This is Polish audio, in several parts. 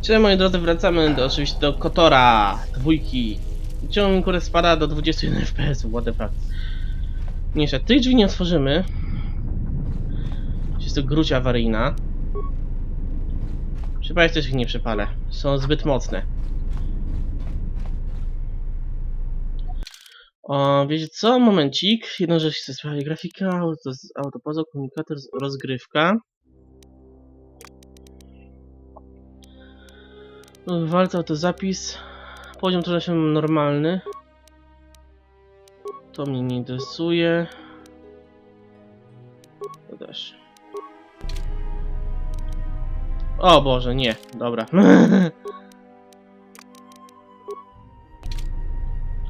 Cześć moi drodzy, wracamy oczywiście do Kotora dwójki. Ciągle kurde spada do 21 FPS, what the fuck. Mniejsza, tych drzwi nie otworzymy. Jest to gruć awaryjna. Przypalać też ich nie przypalę, są zbyt mocne. O, wiecie co? Momencik. Jedną rzecz chcę sprawdzić. Grafika, autopoza, komunikator, rozgrywka. Walca, autozapis. Poziom trudności normalny. To mnie nie interesuje. To też. O Boże, nie. Dobra.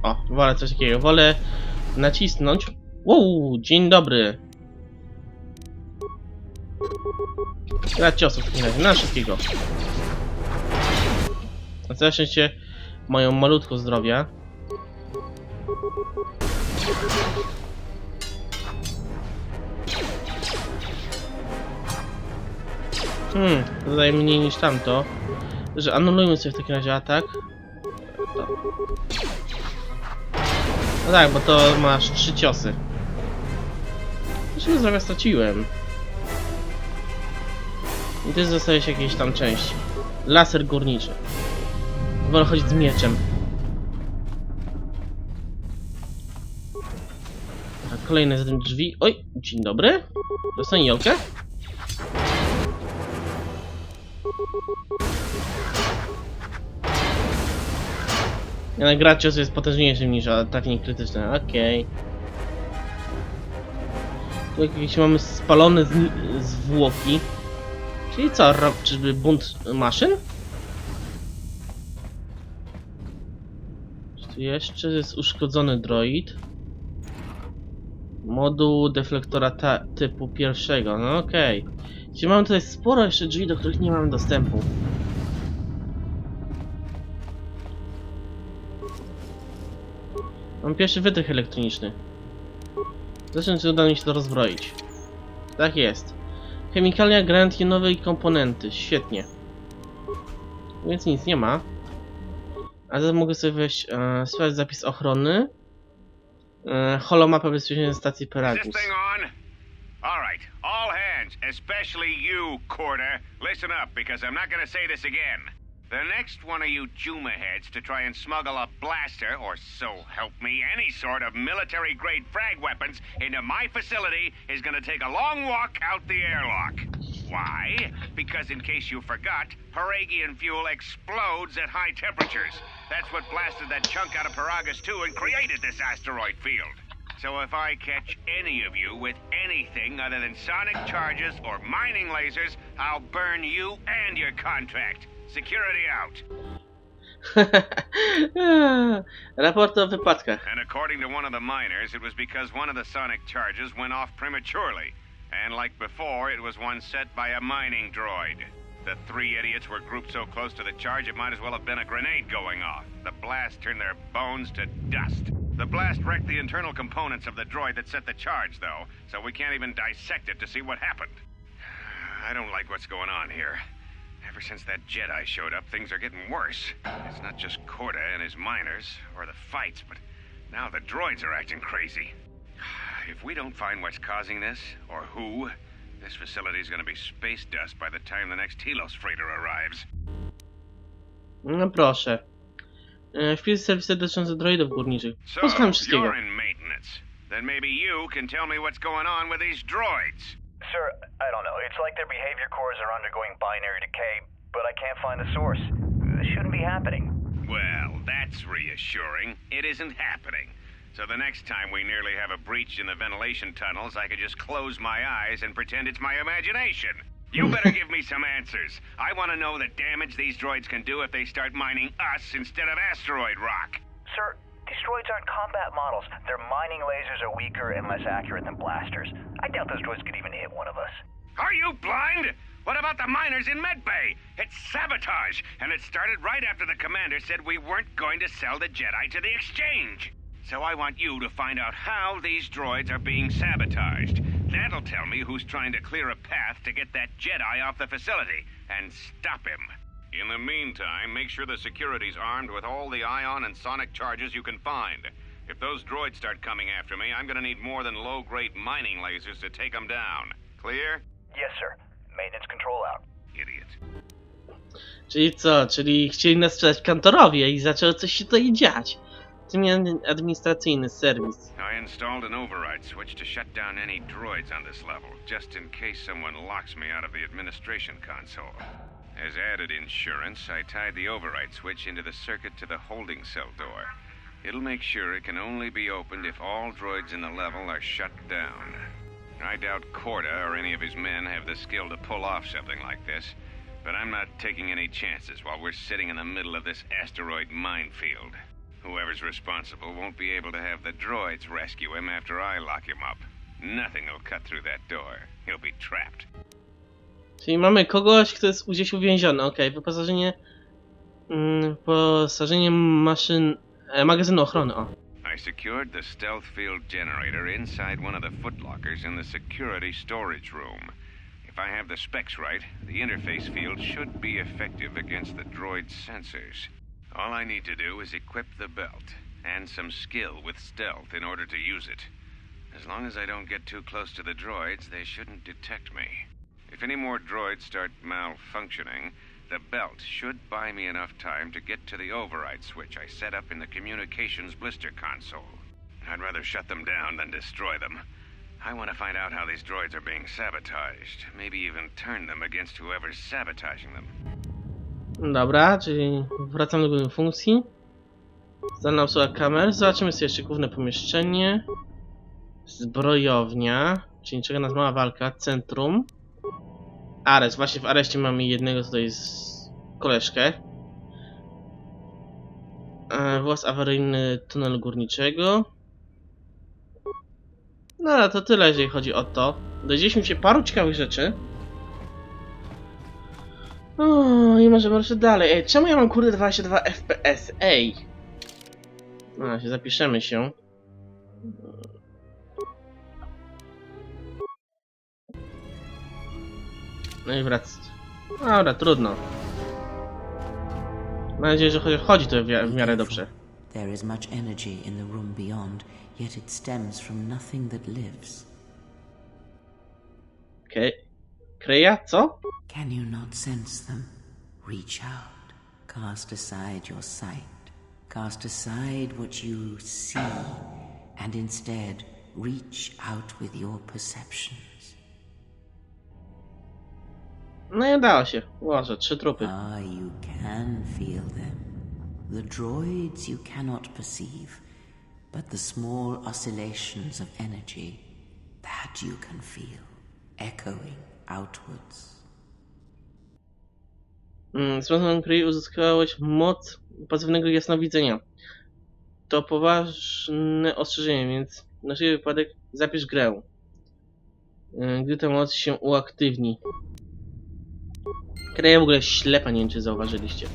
O, wolę coś takiego. Wolę nacisnąć. Wow, dzień dobry. Na ciosów w takim razie, na wszystkiego. Na całe szczęście mają malutko zdrowia. Zadaje mniej niż tamto. Że anulujmy sobie w takim razie atak. No tak, bo to masz 3 ciosy. Zresztą zdrowia straciłem. I też zostaje się jakieś tam części. Laser górniczy. Wolę chodzić z mieczem. Tak, kolejne z tym drzwi. Oj, dzień dobry. Dostań Jolkę. Jednak gra cios jest potężniejszy niż ataki krytyczne. Okej. Tu jakieś mamy spalone zwłoki. Czyli co? Czyżby bunt maszyn? Czy tu jeszcze jest uszkodzony droid? Moduł deflektora typu pierwszego. No okej. Czyli mamy tutaj sporo jeszcze drzwi, do których nie mamy dostępu. Mam pierwszy wytrych elektroniczny. Zresztą czy uda mi się to rozbroić. Tak jest. Chemikalia gwarantuje nowej komponenty. Świetnie. Więc nic nie ma. A teraz mogę sobie wejść, sprawdzić zapis ochrony. Holomapę bezpiecznej stacji Peragus. Alright, all hands, especially you, Kotor, listen up because I'm not gonna say this again. The next one of you Juma heads to try and smuggle a blaster, or so help me, any sort of military-grade frag weapons into my facility is gonna take a long walk out the airlock. Why? Because in case you forgot, Paragian fuel explodes at high temperatures. That's what blasted that chunk out of Paragus 2 and created this asteroid field. So if I catch any of you with anything other than sonic charges or mining lasers, I'll burn you and your contract. Security out. Raport o wypadkach. And according to one of the miners, it was because one of the sonic charges went off prematurely. And like before, it was one set by a mining droid. The 3 idiots were grouped so close to the charge, it might as well have been a grenade going off. The blast turned their bones to dust. The blast wrecked the internal components of the droid that set the charge, though, so we can't even dissect it to see what happened. I don't like what's going on here. Ever since that Jedi showed up, things are getting worse. It's not just Kotor and his miners, or the fights, but now the droids are acting crazy. If we don't find what's causing this, or who, this facility is going to be space dust by the time the next Telos freighter arrives. No proszę. Wpis serwisy dotyczące droidów górniczych. Posłucham wszystkiego. You're in maintenance. Then maybe you can tell me what's going on with these droids. Sir, I don't know. It's like their behavior cores are undergoing binary decay, but I can't find the source. This shouldn't be happening. Well, that's reassuring. It isn't happening. So the next time we nearly have a breach in the ventilation tunnels, I could just close my eyes and pretend it's my imagination. You better give me some answers. I want to know the damage these droids can do if they start mining us instead of asteroid rock. Sir, these droids aren't combat models. Their mining lasers are weaker and less accurate than blasters. I doubt those droids could even hit one of us. Are you blind? What about the miners in Medbay? It's sabotage, and it started right after the commander said we weren't going to sell the Jedi to the exchange. So I want you to find out how these droids are being sabotaged. That'll tell me who's trying to clear a path to get that Jedi off the facility and stop him. In the meantime, make sure the security's armed with all the ion and sonic charges you can find. If those droids start coming after me, I'm gonna need more than low-grade mining lasers to take them down. Clear? Yes, sir. Maintenance control out. Idiot. Czyli co? Czyli chcieli nas sprzedać Kantorowi i zaczęło coś się tutaj dziać. Tym administracyjny serwis. I installed an override switch to shut down any droids on this level, just in case someone locks me out of the administration console. As added insurance, I tied the override switch into the circuit to the holding cell door. It'll make sure it can only be opened if all droids in the level are shut down. I doubt Kotor or any of his men have the skill to pull off something like this, but I'm not taking any chances while we're sitting in the middle of this asteroid minefield. Whoever's responsible won't be able to have the droids rescue him after I lock him up. Nothing will cut through that door. He'll be trapped. Czyli mamy kogoś, kto jest gdzieś uwięziony. Okej, wyposażenie... Wyposażenie maszyn... magazynu ochrony, o. I secured the stealth field generator inside one of the footlockers in the security storage room. If I have the specs right, the interface field should be effective against the droid's sensors. All I need to do is equip the belt, and some skill with stealth in order to use it. As long as I don't get too close to the droids, they shouldn't detect me. If any more droids start malfunctioning, the belt should buy me enough time to get to the override switch I set up in the communications blister console. I'd rather shut them down than destroy them. I want to find out how these droids are being sabotaged, maybe even turn them against whoever's sabotaging them. Dobra, czyli wracam do głównej funkcji. Zdalna obsługa kamer. Zobaczymy sobie jeszcze główne pomieszczenie. Zbrojownia. Czyli czeka nas mała walka. Centrum. Areszt. Właśnie w areszcie mamy jednego tutaj z koleżkę. Właz awaryjny tunelu górniczego. No ale to tyle, jeżeli chodzi o to. Dowiedzieliśmy się paru ciekawych rzeczy. O, i możemy ruszyć dalej. Ej, czemu ja mam kurde 22 FPS? Ej! No, się zapiszemy się. No i wracamy. Dobra, trudno. Mam nadzieję, że chodzi to w miarę dobrze. There is much energy in the room beyond, yet it stems from nothing that lives. Okej. Kreja? Co? Can you not sense them? Reach out. Cast aside your sight. Cast aside what you see, and instead reach out with your perceptions. No i udało się. Łoże, 3 trupy. You can feel them. The droids you cannot perceive, but the small oscillations of energy, that you can feel, echoing outwards. Z pomocą której uzyskałeś moc pasywnego jasnowidzenia. To poważne ostrzeżenie, więc na wszelki wypadek zapisz grę. Gdy ta moc się uaktywni. Kreja w ogóle ślepa, nie wiem czy zauważyliście.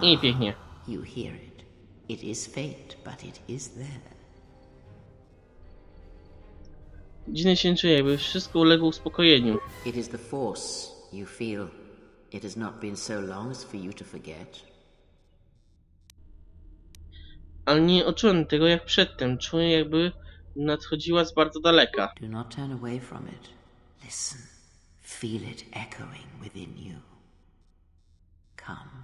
I pięknie. You hear it. It is fate, but it is there. Dziwnie się czuję, jakby wszystko uległo uspokojeniu. It is the force you feel. It has not been so long as for you to forget. Ale nie odczułem tego jak przedtem. Czuję jakby nadchodziła z bardzo daleka. Do not turn away from it. Listen. Feel it echoing within you. Come.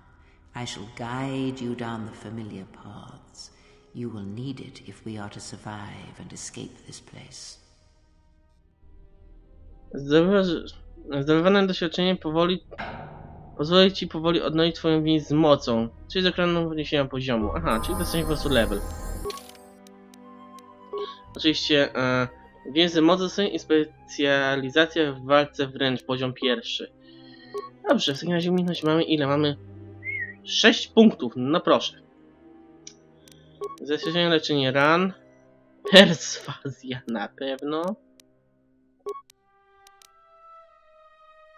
I shall guide you down the familiar paths. You will need it if we are to survive and escape this place. Zdobywane doświadczenie pozwoli ci powoli odnowić twoją więź z mocą, czyli z ekranu podniesienia poziomu. Aha, czyli dostaniesz po prostu level. Oczywiście więź z mocy dostanie i specjalizacja w walce wręcz, poziom 1. Dobrze, w takim razie umiejętność mamy ile? Mamy 6 punktów, no proszę. Zastrzeżenie leczenie ran. Perswazja na pewno.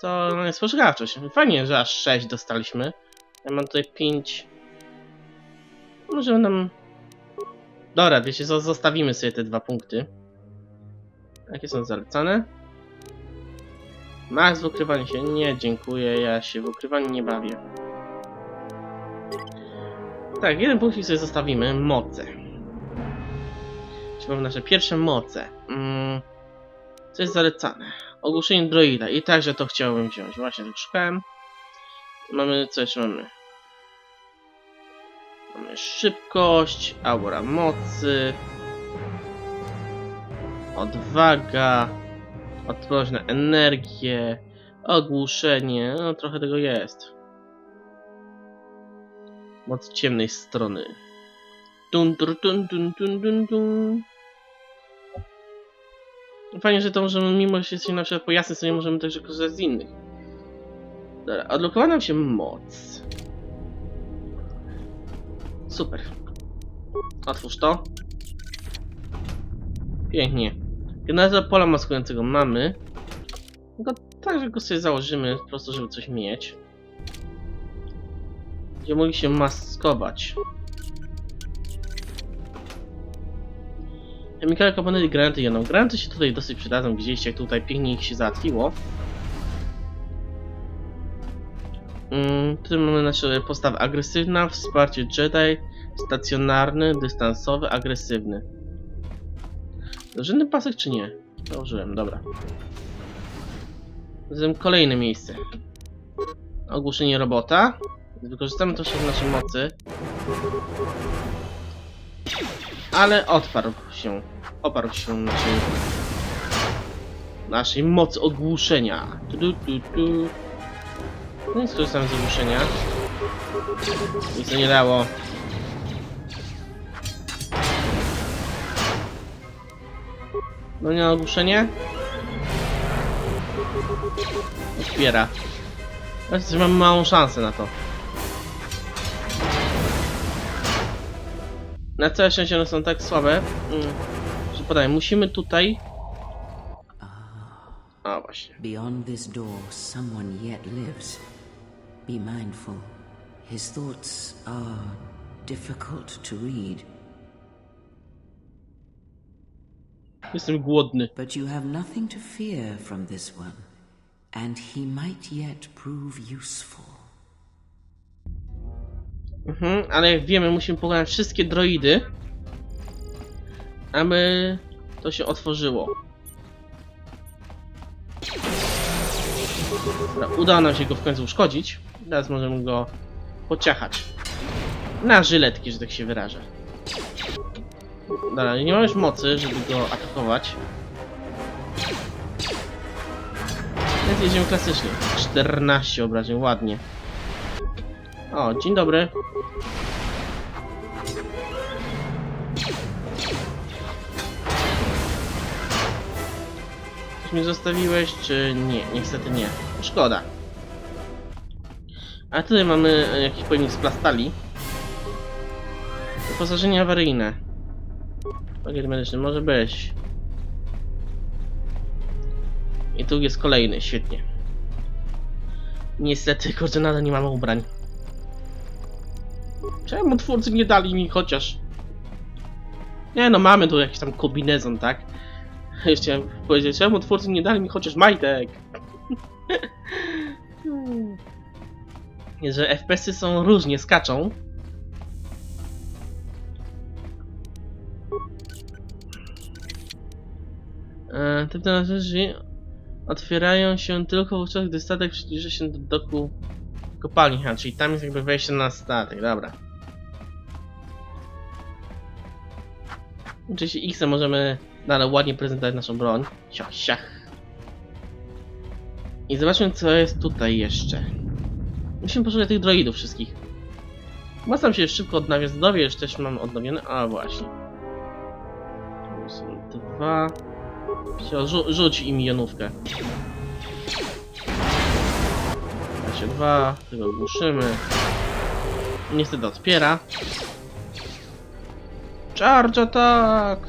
To jest spostrzegawczość. Fajnie, że aż 6 dostaliśmy. Ja mam tutaj 5. Może nam... Dobra, wiecie co, zostawimy sobie te 2 punkty. Jakie są zalecane? Max w ukrywaniu się. Nie, dziękuję. Ja się w ukrywaniu nie bawię. Tak, jeden punkt sobie zostawimy. Moce. Czyli mamy nasze pierwsze moce. Co jest zalecane? Ogłuszenie droida. I także to chciałbym wziąć. Właśnie tak szukałem. Mamy, co jeszcze mamy? Mamy szybkość, aura mocy, odwaga, odporność na energię, ogłuszenie. No trochę tego jest. Moc ciemnej strony. Dun, dun, dun, dun, dun, dun, dun. Fajnie, że to możemy, mimo że jesteśmy na przykład po jasnej stronie, możemy także korzystać z innych. Dobra, odblokowała nam się moc. Super. Otwórz to. Pięknie. Generator pola maskującego mamy. Tylko także go sobie założymy, po prostu żeby coś mieć. Gdzie mogli się maskować. Chemikalne komponenty i granaty jedną. Granaty się tutaj dosyć przydadzą, gdzieś jak tutaj pięknie ich się załatwiło. Tutaj mamy nasze postawy agresywna, wsparcie Jedi, stacjonarny, dystansowy, agresywny. Żadny pasek czy nie? Założyłem, dobra. Zatem kolejne miejsce. Ogłuszenie robota. Wykorzystamy troszkę naszej mocy. Ale oparł się naszej mocy ogłuszenia. No i skorzystamy z ogłuszenia. Nic to nie dało. No nie, ogłuszenie. Otwiera. Znaczy, mam małą szansę na to. Na całe szczęście one są tak słabe, że podaję, musimy tutaj... A właśnie. Beyond this door, someone yet lives. Be mindful. His thoughts are difficult to read. Jestem głodny. But you have nothing to fear from this one, and he might yet prove useful. Ale jak wiemy, musimy pokonać wszystkie droidy, aby to się otworzyło. Dobra, udało nam się go w końcu uszkodzić. Teraz możemy go pociachać. Na żyletki, że tak się wyrażę. Dobra, nie mam już mocy, żeby go atakować. Więc jedziemy klasycznie. 14 obrażeń, ładnie. O, dzień dobry. Coś mi zostawiłeś, czy nie? Niestety nie. Szkoda. A tutaj mamy jakiś pojemnik z plastali. Wyposażenie awaryjne. Pakiet medyczny, może być. I tu jest kolejny, świetnie. Niestety, kurczę, nadal nie mamy ubrań. Czemu twórcy nie dali mi chociaż... Nie no, mamy tu jakiś tam kombinezon, tak? Jeszcze chciałem powiedzieć, czemu twórcy nie dali mi chociaż majtek? Jest, że FPS-y są różnie, skaczą. Te drzwi otwierają się tylko wówczas, gdy statek przybliży się do doku kopalni, czyli tam jest jakby wejście na statek, dobra. Oczywiście X możemy dalej ładnie prezentować naszą broń. Siach. I zobaczmy, co jest tutaj jeszcze. Musimy poszukać tych droidów wszystkich. Mocno się szybko odnawia zdrowie, już też mam odnowione. A właśnie. Tu są dwa. Rzuć im jonówkę. Się dwa, tego głuszymy. Niestety odpiera. Charge attack!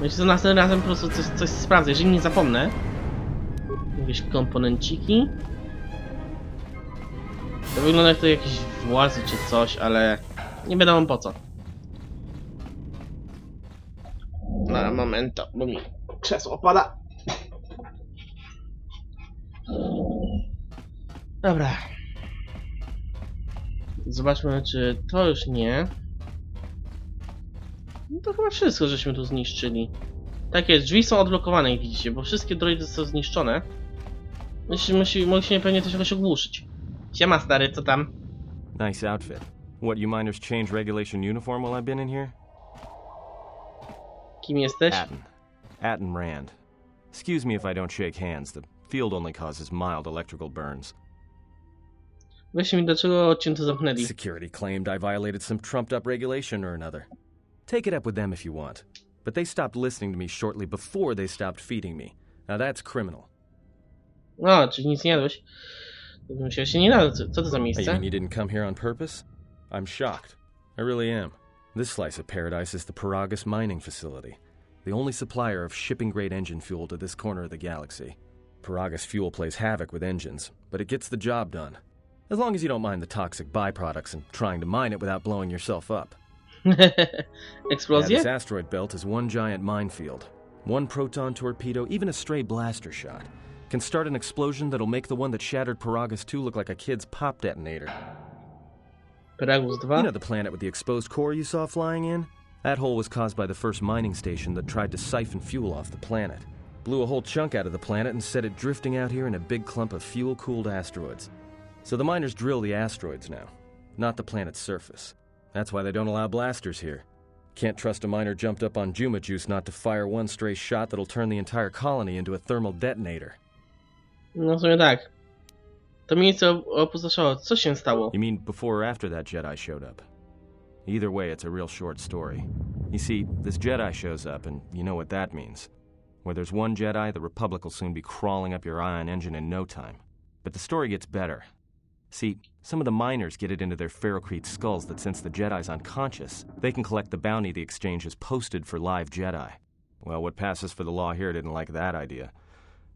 Myślę, że następnym razem po prostu coś sprawdzę, jeżeli nie zapomnę. Jakieś komponenciki. To wygląda jak to jakieś włazy czy coś, ale nie wiadomo po co. Na momento, bo mi krzesło opada. Dobra. Zobaczmy, czy to już nie. No to chyba wszystko, żeśmy tu zniszczyli. Tak jest, drzwi są odblokowane, jak widzicie, bo wszystkie droidy zostały zniszczone. Musimy pewnie coś jakoś ogłuszyć. Siema stary, co tam? Nice outfit. What, you miners change regulation uniform while I've been in here? Kim jesteś? Aton Rand. Excuse me if I don't shake hands. The field only causes mild electrical burns. Weź mi, dlaczego cię tu zamknęli? Security claimed I violated some trumped-up regulation or another. Take it up with them if you want. But they stopped listening to me shortly before they stopped feeding me. Now that's criminal. O, czyli nic nie jadłeś. Musiał się nie dać. Co to za Hey, you miejsce? mean you didn't come here on purpose? I'm shocked. I really am. This slice of paradise is the Paragus mining facility, the only supplier of shipping-grade engine fuel to this corner of the galaxy. Paragus fuel plays havoc with engines, but it gets the job done. As long as you don't mind the toxic byproducts and trying to mine it without blowing yourself up. Yeah, Eksplozje? this asteroid belt is one giant minefield. One proton torpedo, even a stray blaster shot, can start an explosion that'll make the one that shattered Paragus 2 look like a kid's pop detonator. Paragus 2? You know the planet with the exposed core you saw flying in? That hole was caused by the first mining station that tried to siphon fuel off the planet. Blew a whole chunk out of the planet and set it drifting out here in a big clump of fuel-cooled asteroids. So the miners drill the asteroids now, not the planet's surface. That's why they don't allow blasters here. Can't trust a miner jumped up on Juma Juice not to fire one stray shot that'll turn the entire colony into a thermal detonator. No w sumie tak. To miejsce opustoszało. Co się stało? You mean before or after that Jedi showed up? Either way, it's a real short story. You see, this Jedi shows up, and you know what that means. Where there's one Jedi, the Republic will soon be crawling up your ion engine in no time. But the story gets better. See, some of the miners get it into their ferrocrete skulls that since the Jedi's unconscious, they can collect the bounty the exchange has posted for live Jedi. Well, what passes for the law here didn't like that idea.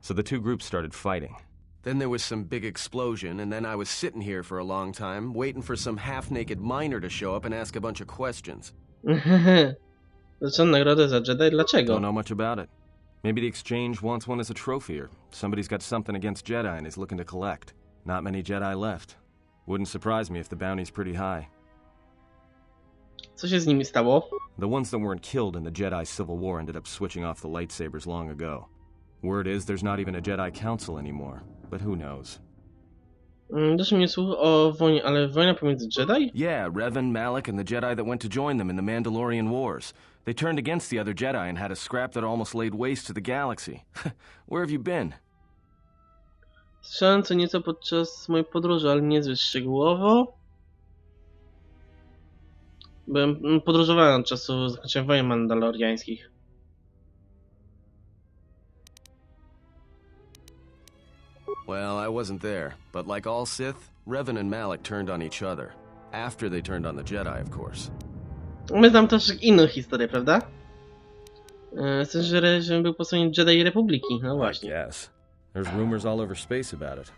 So the two groups started fighting. Then there was some big explosion, and then I was sitting here for a long time, waiting for some half-naked miner to show up and ask a bunch of questions. Co, nagrodę za Jedi? Dlaczego? Don't know much about it. Maybe the exchange wants one as a trophy, or somebody's got something against Jedi and is looking to collect. Not many Jedi left. Wouldn't surprise me if the bounty's pretty high. Co się z nimi stało? The ones that weren't killed in the Jedi Civil War ended up switching off the lightsabers long ago. Word is there's not even a Jedi Council anymore, but who knows? Doszło mnie słów o wojnie, ale wojna pomiędzy Jedi? Yeah, Revan, Malak, and the Jedi that went to join them in the Mandalorian Wars. They turned against the other Jedi and had a scrap that almost laid waste to the galaxy. Where have you been? Słyszałem co nieco podczas mojej podróży, ale niezbyt szczegółowo. Podróżowałem od czasu zakończenia wojen mandaloriańskich. Well, I wasn't there, but like all Sith, Revan and Malak turned on each other. After they turned on the Jedi, of course. My znam też inną historię, prawda? Słyszę, że był po stronie Jedi Republiki, no właśnie. Yes. There's rumors all over space about it.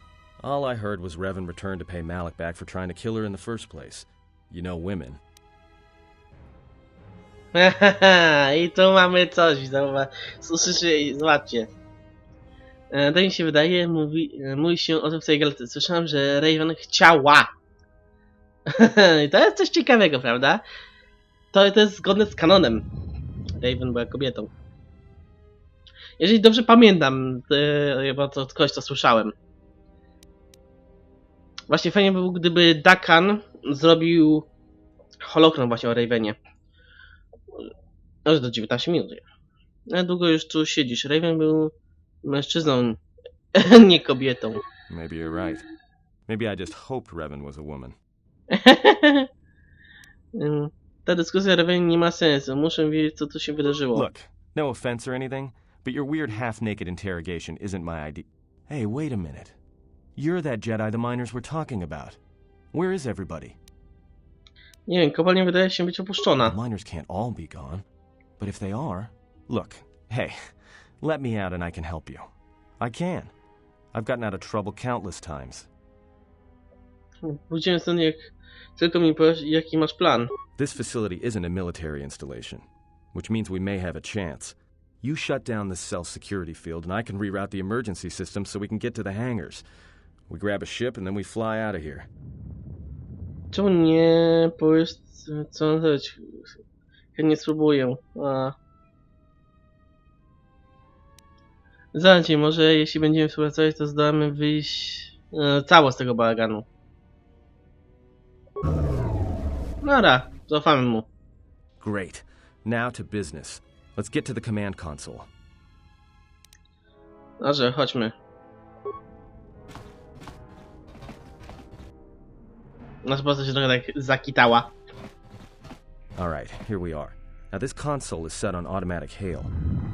All I heard was Revan returned to pay Malak back for trying to kill her in the first place. You know women. I tu mamy coś, słyszycie, zobaczcie. Tak mi się wydaje, mówi się o tym w tej galce. Słyszałem, że Raven chciała. I to jest coś ciekawego, prawda? To jest zgodne z kanonem. Raven była kobietą. Jeżeli dobrze pamiętam, bo to od kogoś to słyszałem. Właśnie fajnie by było, gdyby Dakan zrobił holokron właśnie o Ravenie. Aż do 19 minut. Jak długo już tu siedzisz? Raven był mężczyzną, nie kobietą. Maybe you're right. Maybe I just hoped Revan was a woman. Ta dyskusja Raven nie ma sensu. Muszę wiedzieć, co tu się wydarzyło. Look, no offense or anything, but your weird half-naked interrogation isn't my idea. Hey, wait a minute. You're that Jedi the miners were talking about. Where is everybody? Nie wiem, kopalnia wydaje się być opuszczona. The miners can't all be gone. But if they are... Look, hey, let me out and I can help you. I can. I've gotten out of trouble countless times. Pójdziemy stąd, jak tylko mi powiesz, jaki masz plan. This facility isn't a military installation. which means we may have a chance. You shut down this cell security field, and I can reroute the emergency system so we can get to the hangars. We grab a ship, and then we fly out of here. Czemu nie powiesz, co on zrobić? Chętnie spróbuję. Zaraz, może jeśli będziemy współpracować, to zdołamy wyjść cało z tego bałaganu. Dobra, zaufamy mu. Great. Now to business. Let's get to the command console. Dobrze, chodźmy. Nasza postać się trochę tak zakitała. Alright, here we are. Now this console is set on automatic hail.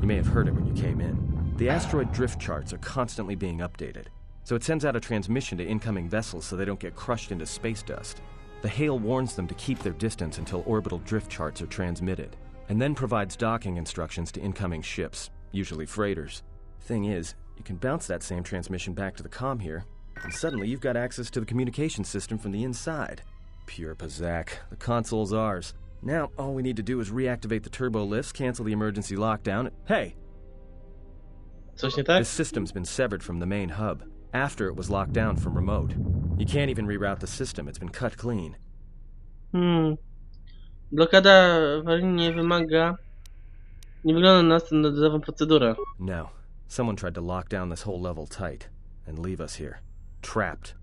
You may have heard it when you came in. The asteroid drift charts are constantly being updated, so it sends out a transmission to incoming vessels so they don't get crushed into space dust. The hail warns them to keep their distance until orbital drift charts are transmitted, and then provides docking instructions to incoming ships, usually freighters. Thing is, you can bounce that same transmission back to the comm here, and suddenly you've got access to the communication system from the inside. Pure Pazak. The console's ours. Now, all we need to do is reactivate the turbo lifts, cancel the emergency lockdown. Hey! Coś nie tak? This system's been severed from the main hub, after it was locked down from remote. You can't even reroute the system, it's been cut clean. Blokada awarii nie wymaga... Nie wygląda na standardową procedurę. No. Someone tried to lock down this whole level tight, and leave us here. Trapped.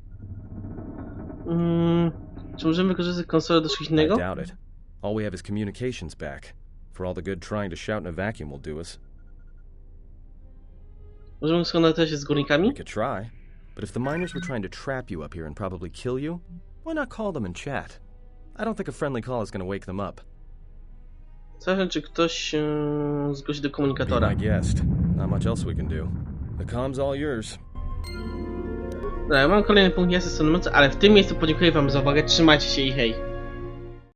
Czy możemy wykorzystać konsolę do czegoś I innego? doubt it. All we have is communications back. For all the good trying to shout in a vacuum will do us. Możemy skontaktować się z górnikami? We could try. But if the miners were trying to trap you up here and probably kill you, why not call them and chat? I don't think a friendly call is going to wake them up. Sprawdźmy, czy ktoś się zgłosi do komunikatora. Be my guest. Not much else we can do. The com's all yours. Dobra, mam kolejny punkt jasny stanowiący, ale w tym miejscu podziękuję wam za uwagę. Trzymajcie się i hej!